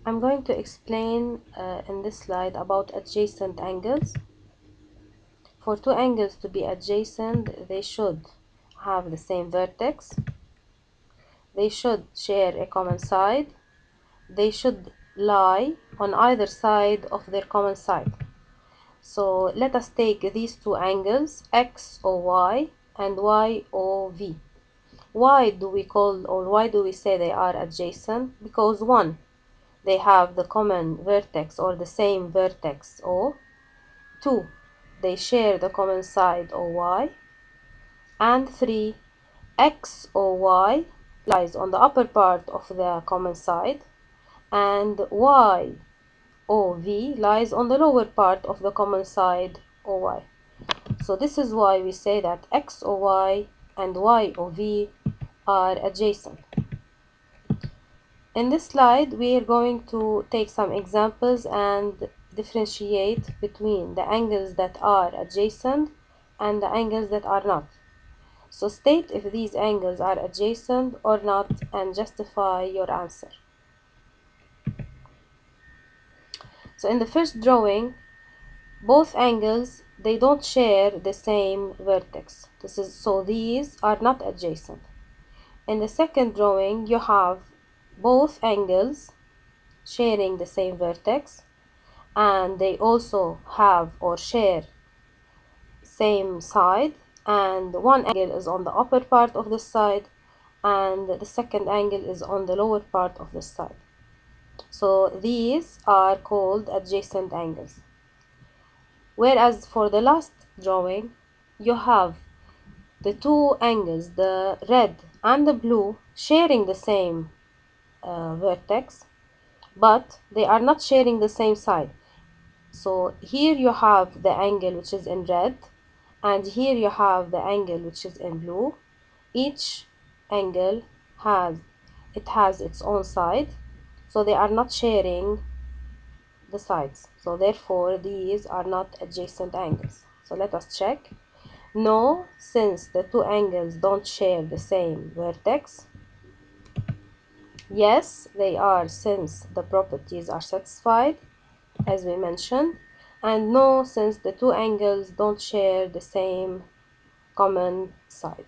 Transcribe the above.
I'm going to explain in this slide about adjacent angles. For two angles to be adjacent, they should have the same vertex, they should share a common side, they should lie on either side of their common side. So let us take these two angles, XOY and YOV. Why do we say they are adjacent? Because one, they have the common vertex or the same vertex O. Two, they share the common side OY. And three, XOY lies on the upper part of the common side and YOV lies on the lower part of the common side OY. So this is why we say that XOY and YOV are adjacent. In this slide, we are going to take some examples and differentiate between the angles that are adjacent and the angles that are not. So state if these angles are adjacent or not and justify your answer. So in the first drawing, both angles, they don't share the same vertex. So these are not adjacent. In the second drawing, you have both angles sharing the same vertex, and they also have or share same side, and one angle is on the upper part of the side and the second angle is on the lower part of the side. So these are called adjacent angles. Whereas for the last drawing, you have the two angles, the red and the blue, sharing the same vertex, but they are not sharing the same side. So here you have the angle which is in red, and here you have the angle which is in blue. Each angle has its own side, so they are not sharing the sides. So therefore these are not adjacent angles. So let us check. No, since the two angles don't share the same vertex. Yes, they are, since the properties are satisfied, as we mentioned. And no, since the two angles don't share the same common side.